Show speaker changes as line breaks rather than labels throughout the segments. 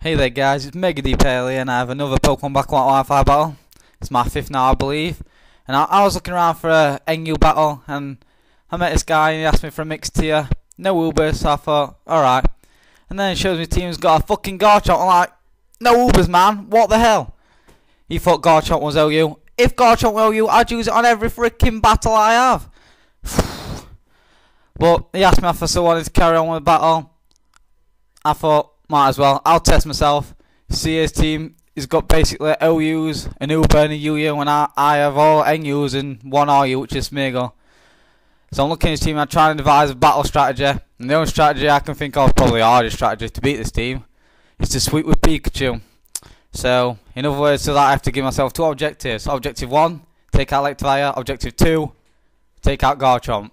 Hey there guys, it's MegaDPAL here and I have another Pokemon Battle Wi-Fi battle. It's my fifth now I believe. And I was looking around for a NU battle and I met this guy and he asked me for a mixed tier. No Uber, so I thought, alright. And then it shows me team's got a fucking Garchomp. I'm like, no Ubers man, what the hell? He thought Garchomp was OU. If Garchomp was OU, I'd use it on every freaking battle I have. But he asked me if I still wanted to carry on with the battle. I thought, might as well. I'll test myself. See his team. He's got basically OUs, an Uber and a UU, and I have all NUs and one RU, which is Smeagol. So I'm looking at his team and I'm trying to devise a battle strategy. And the only strategy I can think of, probably the hardest strategy to beat this team, is to sweep with Pikachu. So, in other words, so that I have to give myself two objectives. Objective 1, take out Electivire. Objective 2, take out Garchomp.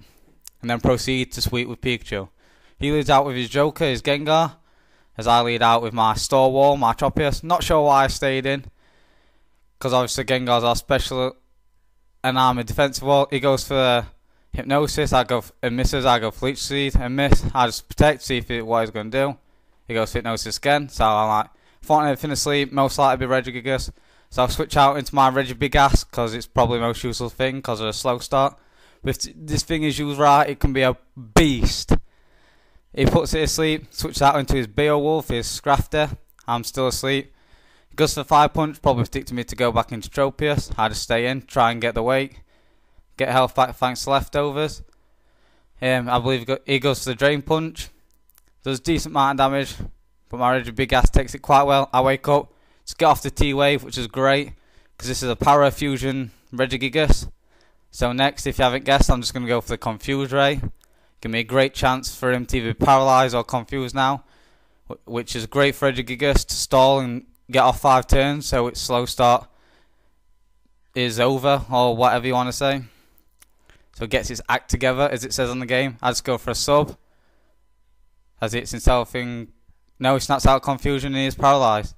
And then proceed to sweep with Pikachu. He leads out with his Joker, his Gengar, as I lead out with my Store Wall, my Tropius. Not sure why I stayed in, because obviously Gengar's our special and I'm a defensive wall. He goes for Hypnosis, I go and misses, I go Fleet Seed and miss. I just protect, see what he's going to do. He goes for Hypnosis again, so I'm like, Fortnite Finish Sleep, most likely be Regigigas. So I'll switch out into my Regigigas, because it's probably the most useful thing, because of a slow start. But if this thing is used right, it can be a beast. He puts it asleep, switches out into his Beowulf, his Scrafter. I'm still asleep. He goes for 5 punch, probably stick to me to go back into Tropius. I just stay in, try and get the weight. Get health back thanks to leftovers. I believe he goes for the Drain Punch. Does decent amount of damage, but my Reggie Big Ass takes it quite well. I wake up, just get off the T-Wave, which is great, because this is a Para Fusion Regigigas. So next, if you haven't guessed, I'm just going to go for the Confuse Ray. Give me a great chance for him to either be paralysed or confused now, which is great for Regigigas to stall and get off 5 turns, so its slow start is over, or whatever you want to say. So it gets its act together, as it says on the game. I just go for a sub, as it's himself in. No, he snaps out confusion and he is paralysed.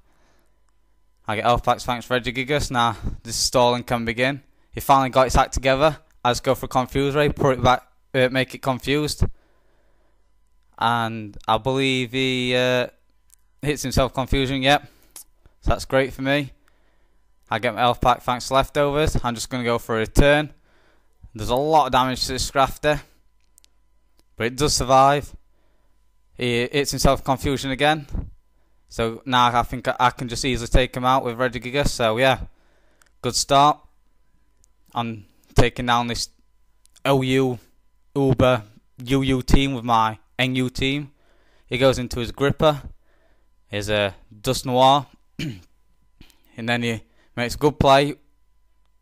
I get health packs thanks for Regigigas. Now this stalling can begin. He finally got its act together. I just go for Confuse Ray, put it back. Make it confused, and I believe he hits himself confusion. Yep, so that's great for me. I get my health pack thanks to leftovers. I'm just going to go for a return. There's a lot of damage to this Scrafter, but it does survive. He hits himself confusion again, so now I think I can just easily take him out with Regigigas. So yeah, good start on taking down this OU Uber UU team with my NU team. He goes into his Gripper, his Dust Noir, and then he makes a good play,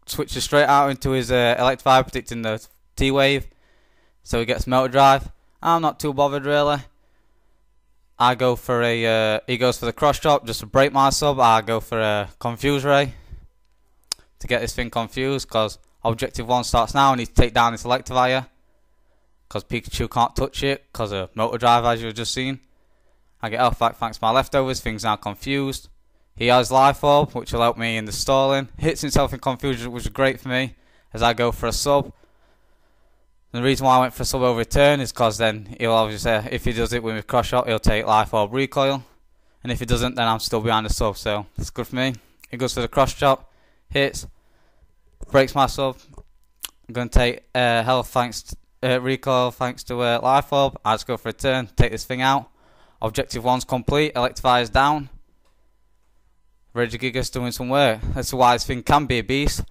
switches straight out into his Electivire, predicting the T-Wave, so he gets Melter Drive. I'm not too bothered really. I go for a, he goes for the Cross Chop just to break my sub. I go for a Confuse Ray to get this thing confused, because Objective 1 starts now. I need to take down this Electivire, because Pikachu can't touch it because of Motor Drive, as you've just seen. I get health back thanks to my leftovers. Things now confused. He has Life Orb, which will help me in the stalling. Hits himself in confusion, which is great for me, as I go for a sub. And the reason why I went for a sub over return is because then he'll obviously, if he does it with a cross shot, he'll take Life Orb recoil. And if he doesn't, then I'm still behind the sub, so that's good for me. He goes for the cross chop, hits, breaks my sub. I'm going to take health thanks to recoil thanks to Life Orb. I just go for a turn, take this thing out. Objective 1's complete, Electivire's down. Regigigas doing some work. That's why this thing can be a beast.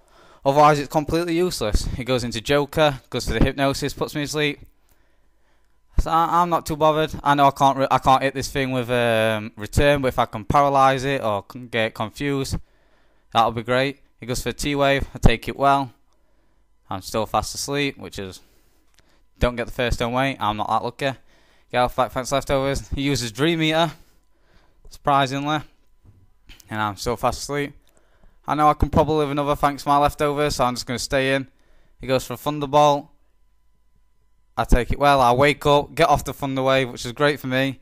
Otherwise it's completely useless. He goes into Joker, goes for the Hypnosis, puts me to sleep. So I'm not too bothered. I know I can't hit this thing with return, but if I can paralyse it or get confused, that'll be great. He goes for a T-Wave, I take it well. I'm still fast asleep, which is, don't get the first turn weight, I'm not that lucky. Get off back thanks leftovers. He uses Dream Eater, surprisingly, and I'm still fast asleep. I know I can probably live another thanks to my leftovers, so I'm just going to stay in. He goes for a Thunderbolt. I take it well, I wake up, get off the Thunder Wave, which is great for me.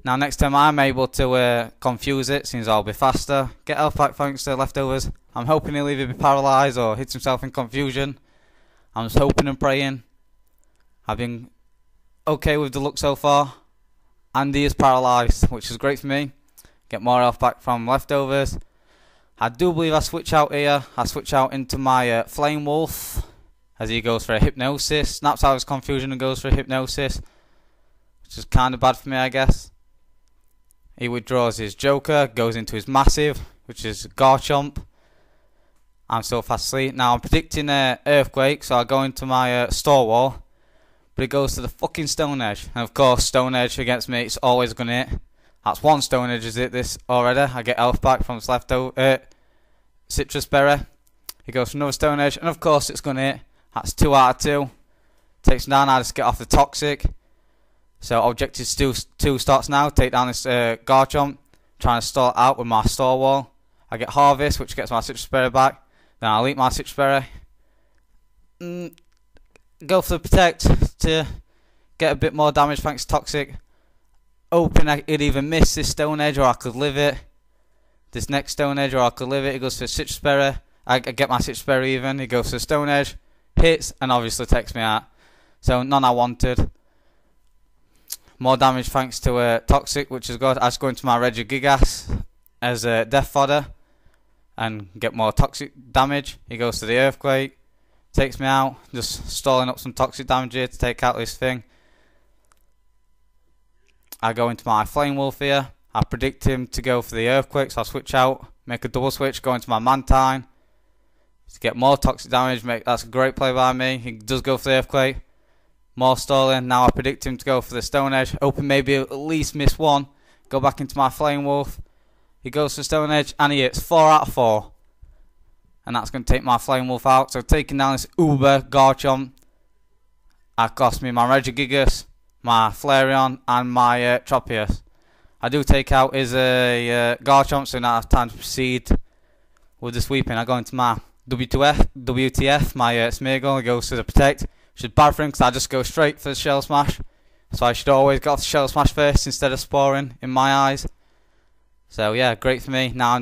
Now next time I'm able to confuse it, since I'll be faster. Get health back thanks to leftovers. I'm hoping he'll either be paralysed or hits himself in confusion. I'm just hoping and praying. I've been okay with the look so far. Andy is paralysed, which is great for me. Get more health back from leftovers. I do believe I switch out here. I switch out into my Flame Wolf as he goes for a Hypnosis. Snaps out his confusion and goes for a Hypnosis, which is kind of bad for me, I guess. He withdraws his Joker, goes into his Massive, which is Garchomp. I'm still fast asleep. Now I'm predicting Earthquake, so I go into my Store Wall, but it goes to the fucking Stone Edge. And of course, Stone Edge against me, it's always going to hit. That's one Stone Edge is hit this already. I get health back from his leftover Citrus Berry. He goes for another Stone Edge, and of course it's going to hit. That's 2 out of 2. Takes him down. I just get off the Toxic. So objective 2 starts now. Take down this Garchomp. Trying to stall it out with my Store Wall. I get Harvest, which gets my Citrus Berry back. Then I'll eat my Citrus Berry. Go for the Protect to get a bit more damage thanks to Toxic. Hoping I could either miss this Stone Edge or I could live it. This next Stone Edge or I could live it. He goes for Citrus Berry. I get my Citrus Berry even. He goes for Stone Edge. Hits and obviously takes me out. So none I wanted. More damage thanks to Toxic, which is good. I just go into my Regigigas as a Death Fodder and get more Toxic damage. He goes to the Earthquake. Takes me out. Just stalling up some Toxic damage here to take out this thing. I go into my Flame Wolf here. I predict him to go for the Earthquake, so I switch out, make a double switch, go into my Mantine to get more Toxic damage. That's a great play by me. He does go for the Earthquake. More stalling. Now I predict him to go for the Stone Edge. Hoping maybe at least miss one. Go back into my Flame Wolf. He goes for Stone Edge and he hits 4 out of 4. And that's going to take my Flame Wolf out. So taking down this Uber Garchomp. That cost me my Regigigas, my Flareon and my Tropius. I do take out his Garchomp, so now I have time to proceed with the sweeping. I go into my WTF, my Smeargle. He goes to the Protect, which is bad for him because I just go straight for the Shell Smash. So I should always go off the Shell Smash first instead of Sporing in my eyes. So yeah, great for me. Now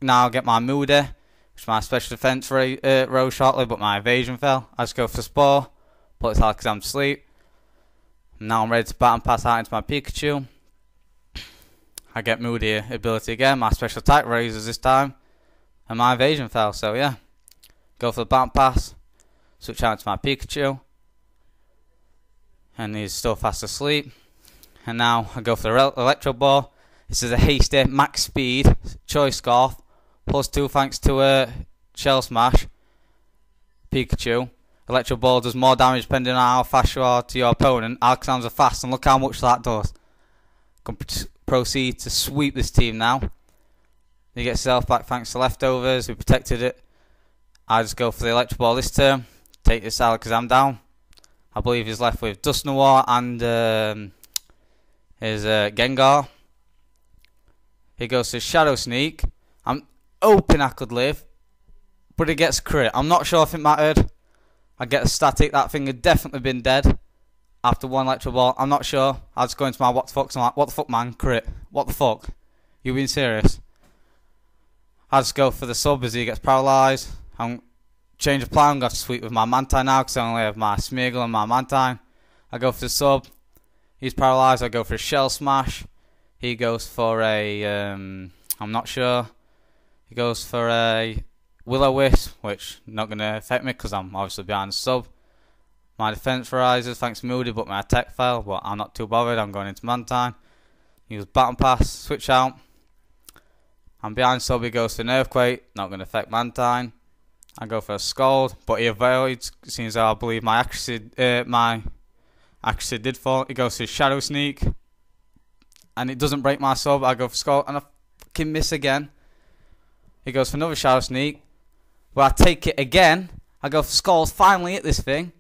I'll get my Moody, which is my special defense rose shortly, but my evasion fell. I just go for Spore, put it out because I'm asleep. Now I'm ready to baton pass out into my Pikachu. I get Moody ability again. My special attack raises this time. And my evasion fell. So yeah. Go for the baton pass. Switch out to my Pikachu. And he's still fast asleep. And now I go for the Electro Ball. This is a hasty max speed Choice Scarf. +2 thanks to Shell Smash. Pikachu. Electro Ball does more damage depending on how fast you are to your opponent. Alakazams are fast, and look how much that does. Can proceed to sweep this team now. He gets himself back thanks to leftovers. We protected it. I just go for the Electro Ball this turn. Take this Alakazam down. I believe he's left with Dusknoir and his Gengar. He goes to Shadow Sneak. I'm hoping I could live, but he gets crit. I'm not sure if it mattered. I get a static. That thing had definitely been dead after one Electro Ball. I'm not sure. I just go into my what the fuck. I'm like, what the fuck, man? Crit. What the fuck? You being serious? I just go for the sub as he gets paralysed. I'm change of plan. I'm going to sweep with my Mantine now because I only have my Smeargle and my Mantine. I go for the sub. He's paralysed. I go for a Shell Smash. He goes for a I'm not sure. He goes for a Will-O-Wisp, which not going to affect me because I'm obviously behind the sub. My defense rises thanks to Moody, but my attack fell. But I'm not too bothered. I'm going into Mantine. Use Baton Pass, switch out. I'm behind sub. He goes to an Earthquake, not going to affect Mantine. I go for a Scald, but he avoids. Seems I believe my accuracy did fall. He goes to Shadow Sneak, and it doesn't break my sub. I go for Scald, and I fucking miss again. He goes for another Shadow Sneak. But I take it again. I go for Scald, finally hit this thing.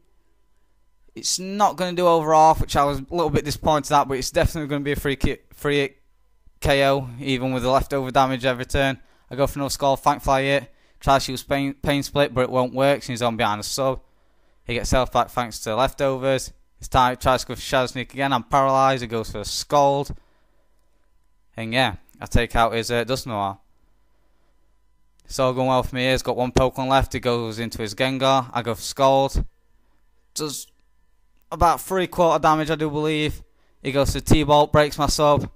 It's not going to do overall, which I was a little bit disappointed at, but it's definitely going to be a free KO, even with the leftover damage every turn. I go for another Scald, thankfully hit. Try to use Pain Split, but it won't work since he's on behind the sub. He gets health back thanks to the leftovers. It's time to try to go for Shadow Sneak again. I'm paralysed. He goes for a Scald. And yeah, I take out his Dusknoir. It's all going well for me here. He's got one Pokemon left. He goes into his Gengar. I go for Scald. Does about 3/4 damage, I do believe. He goes to T-Bolt, breaks my sub.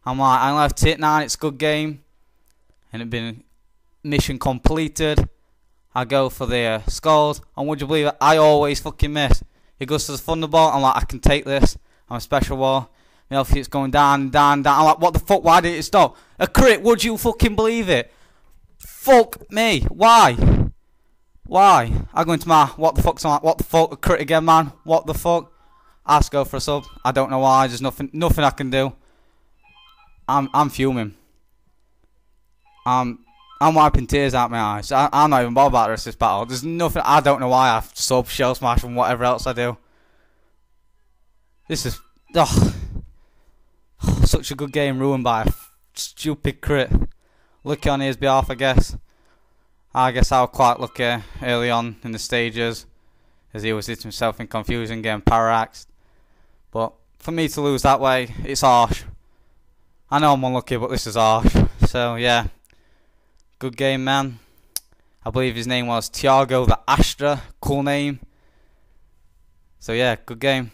I'm like, I left hit 9, it's a good game. And it been mission completed. I go for the scores, and would you believe it? I always fucking miss. He goes to the thunderbolt. I'm like, I can take this. I'm a special war. My health it's going down, down, down. I'm like, what the fuck? Why did it stop? A crit? Would you fucking believe it? Fuck me. Why? Why? I go into my what the fuck? So I'm like, what the fuck? A crit again, man. What the fuck? I have to go for a sub. I don't know why. There's nothing I can do. I'm fuming. I'm wiping tears out my eyes. I'm not even bothered about the rest of this battle. There's nothing. I don't know why I sub, shell smash, and whatever else I do. This is such a good game ruined by a stupid crit. Lucky on his behalf, I guess. I guess I was quite lucky early on in the stages, as he was hitting himself in confusion, getting paraxed. But for me to lose that way, it's harsh. I know I'm unlucky, but this is harsh. So yeah. Good game, man. I believe his name was Tiago the Astra. Cool name. So yeah, good game.